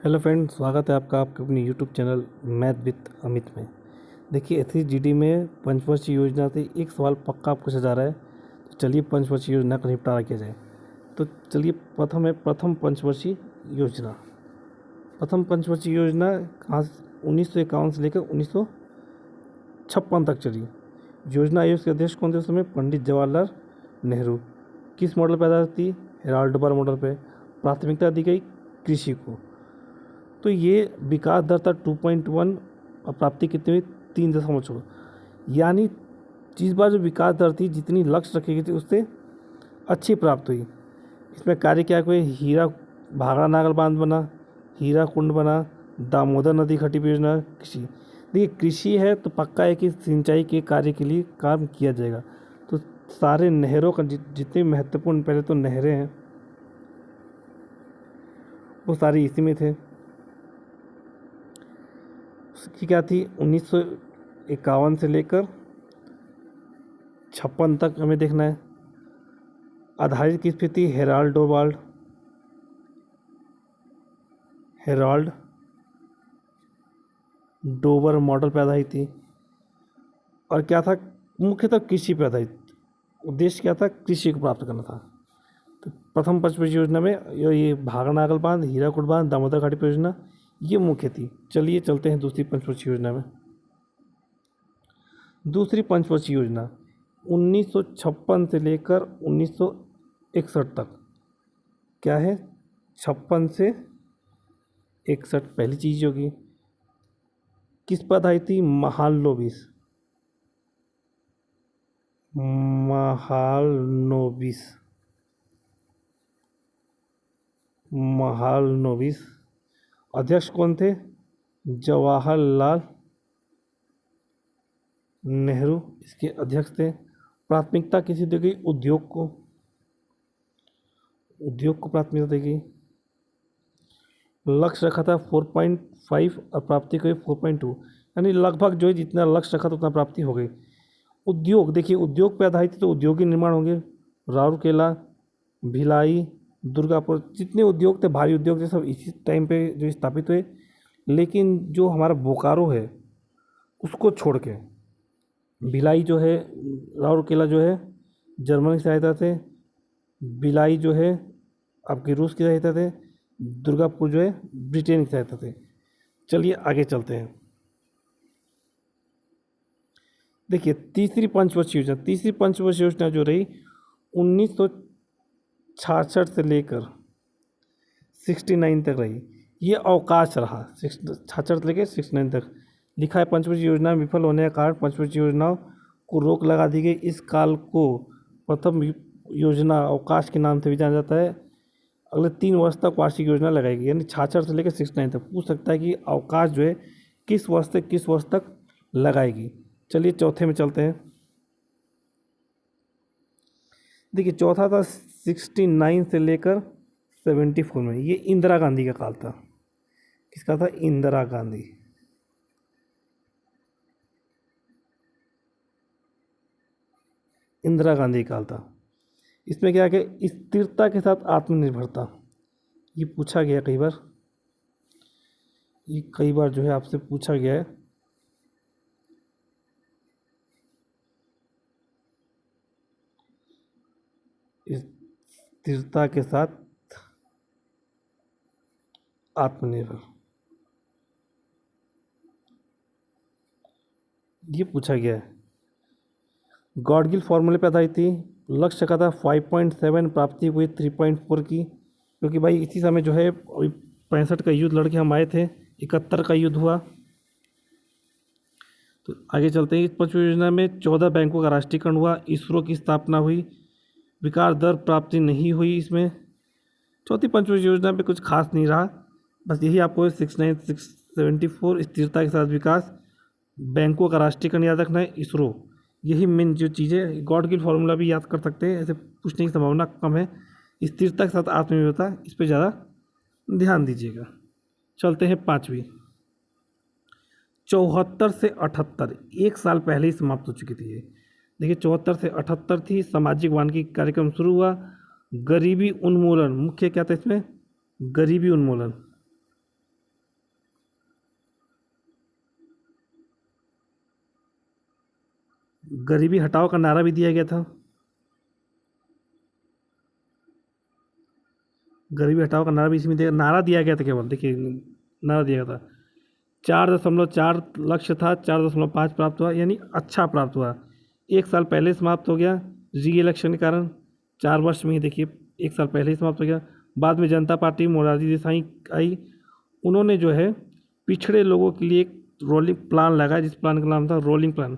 Hello friend, स्वागत है आपका आपके अपनी YouTube channel math with Amit में। देखिए एसएसजीडी में पंचवर्षीय योजना से एक सवाल पक्का आपको सजा रहा है। तो चलिए पंचवर्षीय योजना का निपटारा किया जाए। तो चलिए प्रथम पंचवर्षीय योजना। प्रथम पंचवर्षीय योजना कहाँ 1951 से लेकर 1956 तक चली। योजना आयोग के अध्यक्ष कौन थे उस समय? पंडित जवाहरलाल नेहरू। किस मॉडल पर आधारित थी? हेराल्ड डोबर मॉडल पर। प्राथमिकता दी गई कृषि को। तो ये विकास दर था 2.1 और प्राप्ति कितनी हुई? 3.6। यानी इस बार जो विकास दर थी, जितनी लक्ष्य रखी गई थी उससे अच्छी प्राप्त हुई। इसमें कार्य क्या हुए? हीरा भाखड़ा नागल बांध बना, हीरा कुंड बना, दामोदर नदी खटी परियोजना, कृषि। देखिए कृषि है तो पक्का है कि सिंचाई के कार्य के लिए काम किया जाएगा। तो सारे नहरों का जितने महत्वपूर्ण पहले तो नहरें हैं वो सारी इसी में थे। उसकी क्या थी? 1951 से लेकर 56 तक हमें देखना है। आधारित किस पे थी? हेराल्ड डोबर मॉडल पे आधारित थी। और क्या था? मुख्यतः कृषि पे आधारित। उद्देश्य क्या था? कृषि को प्राप्त करना था। तो प्रथम पंचवर्षीय योजना में ये भाखड़ा नागल बांध, हीराकुड बांध, दामोदर घाटी परियोजना ये मुख्य थी। चलिए चलते हैं दूसरी पंचवर्षीय योजना में। दूसरी पंचवर्षीय योजना 1956 से लेकर 1961 तक। क्या है? 56 से 61 पहली चीज होगी। किस पर आधारित थी? महालनोबिस। अध्यक्ष कौन थे? जवाहरलाल नेहरू इसके अध्यक्ष थे। प्राथमिकता किसी दी गई? उद्योग को प्राथमिकता दी गई। लक्ष्य रखा था 4.5 और प्राप्ति हुई 4.2। यानी लगभग जो है जितना लक्ष्य रखा था उतना प्राप्ति हो गई। उद्योग, देखिए उद्योग पे आधारित तो उद्योगी निर्माण होंगे। राउरकेला, भिलाई, दुर्गापुर, जितने उद्योग थे, भारी उद्योग थे, सब इसी टाइम पे जो स्थापित हुए। लेकिन जो हमारा बोकारो है उसको छोड़ के भिलाई जो है, राउरकेला जो है जर्मनी की सहायता से, भिलाई जो है आपकी रूस की सहायता से, दुर्गापुर जो है ब्रिटेन की सहायता से। चलिए आगे चलते हैं। देखिए तीसरी पंचवर्षीय योजना जो रही 1966 से लेकर 69 तक रही। ये अवकाश रहा 66 से लेकर 69 तक। लिखा है पंचवर्षीय योजना विफल होने का कारण पंचवर्षीय योजनाओं को रोक लगा दी गई। इस काल को प्रथम योजना अवकाश के नाम से भी जाना जाता है। अगले 3 वर्ष तक वार्षिक योजना लगाएगी। यानी 66 से लेकर 69 तक पूछ सकता है कि अवकाश जो है किस वर्ष से किस वर्ष तक लगाएगी। चलिए चौथे में चलते हैं। देखिए चौथा था 69 से लेकर 74 में। ये इंदिरा गांधी का काल था। किसका था? इंदिरा गांधी। इंदिरा गांधी काल था। इसमें क्या है? स्थिरता के साथ आत्मनिर्भरता। ये पूछा गया कई बार, जो है आपसे पूछा गया है। स्थिरता के साथ आत्मनिर्भर, ये पूछा गया है। गॉडगिल फॉर्मूले पे आधारित थी। लक्ष्य का था 5.7, प्राप्ति हुई 3.4 की। क्योंकि भाई इसी समय जो है 65 का युद्ध लड़के हम आए थे, 71 का युद्ध हुआ। तो आगे चलते हैं। इस पंचवर्षीय योजना में 14 बैंकों का राष्ट्रीयकरण हुआ। इसरो की स्थापना हुई। विकास दर प्राप्ति नहीं हुई इसमें। चौथी पंचवर्षीय योजना में कुछ खास नहीं रहा, बस यही आपको 69 74 स्थिरता के साथ विकास, बैंकों का राष्ट्रीयकरण याद रखना है, इसरो, यही मेन जो चीज़ें। गॉडगिल फॉर्मूला भी याद कर सकते हैं, ऐसे पूछने की संभावना कम है। स्थिरता के साथ आत्मनिर्भरता, इस पर ज़्यादा ध्यान दीजिएगा। चलते हैं पाँचवीं। 74 से 78 एक साल पहले ही समाप्त हो चुकी थी ये। देखिए 74 से 78 थी। सामाजिक वानिकी कार्यक्रम शुरू हुआ। गरीबी उन्मूलन मुख्य क्या था इसमें? गरीबी उन्मूलन। गरीबी हटाओ का नारा भी दिया गया था। गरीबी हटाओ का नारा भी इसमें नारा दिया गया था, केवल देखिए नारा दिया गया था। 4.4 लक्ष्य था, 4.5 प्राप्त हुआ, यानी अच्छा प्राप्त हुआ। 1 साल पहले समाप्त हो गया री इलेक्शन के कारण, 4 वर्ष में ही देखिए 1 साल पहले ही समाप्त हो गया। बाद में जनता पार्टी मोरारजी देसाई आई, उन्होंने जो है पिछड़े लोगों के लिए एक रोलिंग प्लान लगाया, जिस प्लान का नाम था रोलिंग प्लान।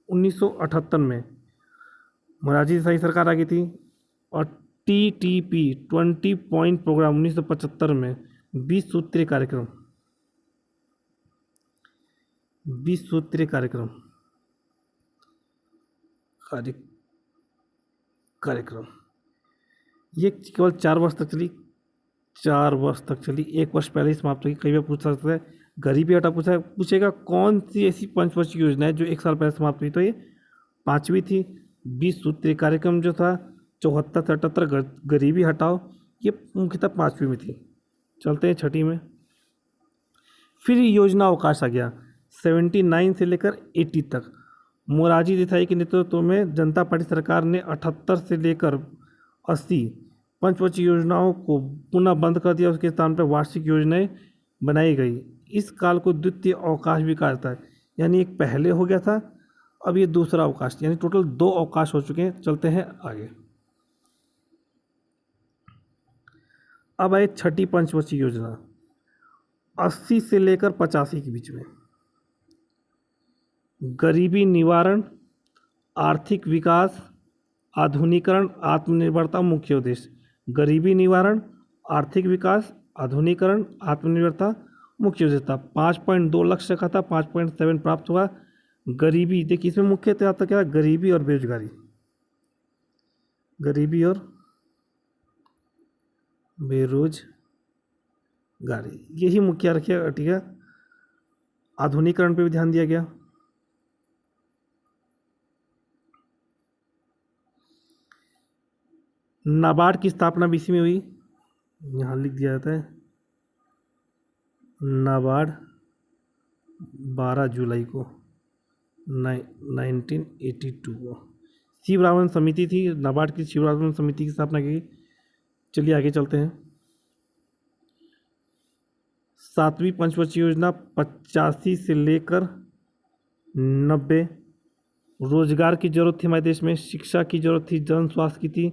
1978 में मोरारजी देसाई सरकार आ गई थी। और TTP 20 पॉइंट प्रोग्राम 1975 में 20 सूत्रीय कार्यक्रम, 20 सूत्रीय कार्यक्रम कार्यक्रम ये केवल 4 वर्ष तक चली। 4 वर्ष तक चली, 1 वर्ष पहले ही समाप्त हुई। कई बार पूछ सकते हैं, गरीबी हटा पूछेगा कौन सी ऐसी पंचवर्षीय योजना है जो 1 साल पहले समाप्त हुई, तो ये 5वीं थी। 20 सूत्रीय कार्यक्रम जो था 74 से 78 गरीबी हटाओ, ये मुख्यतः 5वीं में थी। चलते हैं 6ठी में। फिर योजना अवकाश आ गया 79 से लेकर 80 तक। मोरारजी देसाई के नेतृत्व में जनता पार्टी सरकार ने 78 से लेकर 80 पंचवर्षीय योजनाओं को पुनः बंद कर दिया। उसके स्थान पर वार्षिक योजनाएं बनाई गई। इस काल को द्वितीय अवकाश भी कहा जाता है, यानी एक पहले हो गया था, अब ये दूसरा अवकाश, यानी टोटल 2 अवकाश हो चुके हैं। चलते हैं आगे। अब आए 6ठी पंचवर्षीय योजना 80 से लेकर 85 के बीच में। गरीबी निवारण, आर्थिक विकास, आधुनिकरण, आत्मनिर्भरता मुख्य उद्देश्य। गरीबी निवारण, आर्थिक विकास, आधुनिकरण, आत्मनिर्भरता मुख्य उद्देश्य था। 5.2 लक्ष्य का था, 5.7 प्राप्त हुआ। गरीबी देखिए इसमें मुख्यतः आता क्या, गरीबी और बेरोजगारी, गरीबी और बेरोजगारी यही मुख्य रखिएगा, ठीक है। आधुनिकरण पे भी ध्यान दिया गया। नाबार्ड की स्थापना भी इसी में हुई, यहाँ लिख दिया जाता है नाबार्ड 12 जुलाई को 1982 को। शिवरामन समिति थी नाबार्ड की, शिवरामन समिति की स्थापना की। चलिए आगे चलते हैं। 7वीं पंचवर्षीय योजना 85 से लेकर 90। रोजगार की जरूरत थी हमारे देश में, शिक्षा की जरूरत थी, जन स्वास्थ्य की थी,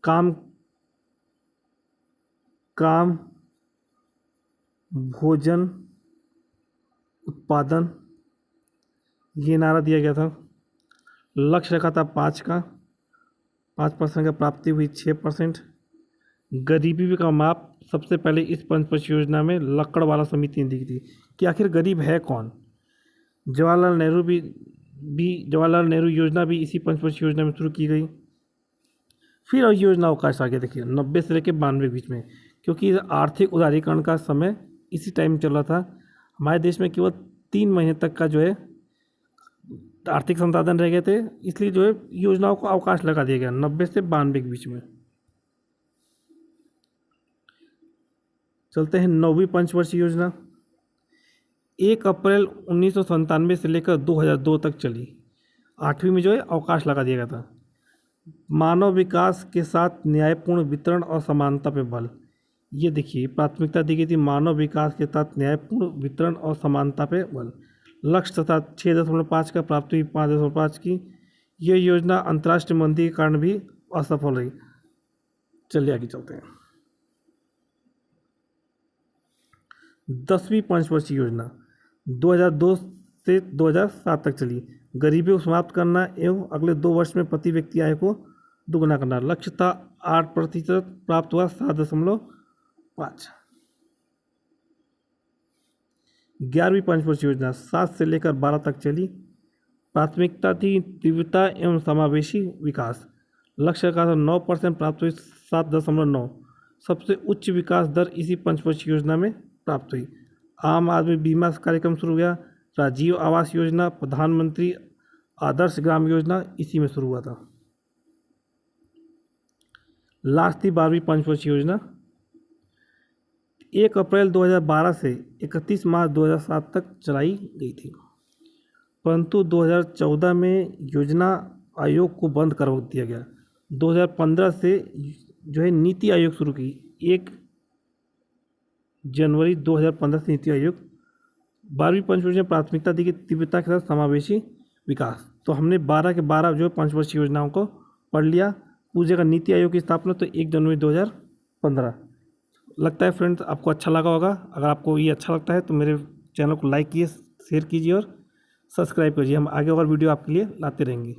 काम भोजन उत्पादन, ये नारा दिया गया था। लक्ष्य रखा था 5% का, प्राप्ति हुई 6%। गरीबी का माप सबसे पहले इस पंचवर्षीय योजना में लकड़वाला समिति ने दी थी कि आखिर गरीब है कौन। जवाहरलाल नेहरू योजना भी इसी पंचवर्षीय योजना में शुरू की गई। फिर योजना अवकाश आ गया देखिए 90 से लेकर 92 के बीच में, क्योंकि आर्थिक उदारीकरण का समय इसी टाइम चल रहा था। हमारे देश में केवल 3 महीने तक का जो है आर्थिक संसाधन रह गए थे, इसलिए जो है योजनाओं को अवकाश लगा दिया गया 90 से 92 के बीच में। चलते हैं 9वीं पंचवर्षीय योजना 1 अप्रैल 1997 से लेकर 2002 तक चली। 8वीं में जो है अवकाश लगा दिया गया था। मानव विकास के साथ न्यायपूर्ण वितरण और समानता पे बल, ये देखिए प्राथमिकता दी गई थी मानव विकास के साथ न्यायपूर्ण वितरण और समानता पे बल। लक्ष्य था 6.5 का, प्राप्ति हुई 5.5 की। यह योजना अंतर्राष्ट्रीय मंदी के कारण भी असफल रही। चलिए आगे चलते हैं। 10वीं पंचवर्षीय योजना 2002 से 2007 तक चली। गरीबी को समाप्त करना एवं अगले 2 वर्ष में प्रति व्यक्ति आय को दुगना करना। लक्ष्य था 8%, प्राप्त हुआ 7.5। 11वीं पंचवर्षीय योजना 7 से लेकर 12 तक चली। प्राथमिकता थी तीव्रता एवं समावेशी विकास। लक्ष्य का था 9%, प्राप्त हुई 7.9। सबसे उच्च विकास दर इसी पंचवर्षीय योजना में प्राप्त हुई। आम आदमी बीमा कार्यक्रम शुरू हुआ। राजीव आवास योजना, प्रधानमंत्री आदर्श ग्राम योजना इसी में शुरू हुआ था। लास्ट थी 12वीं पंचवर्षीय योजना 1 अप्रैल 2012 से 31 मार्च 2007 तक चलाई गई थी। परंतु 2014 में योजना आयोग को बंद कर दिया गया। 2015 से जो है नीति आयोग शुरू की। 1 जनवरी 2015 से नीति आयोग 12वीं पंचवर्षीय योजना प्राथमिकता दी गई तीव्रता के साथ समावेशी विकास। तो हमने 12 के 12 जो है पंचवर्षीय योजनाओं को पढ़ लिया। पूरी जगह नीति आयोग की स्थापना तो 1 जनवरी 2015। लगता है फ्रेंड्स आपको अच्छा लगा होगा। अगर आपको ये अच्छा लगता है तो मेरे चैनल को लाइक कीजिए, शेयर कीजिए और सब्सक्राइब कीजिए। हम आगे और वीडियो आपके लिए लाते रहेंगे।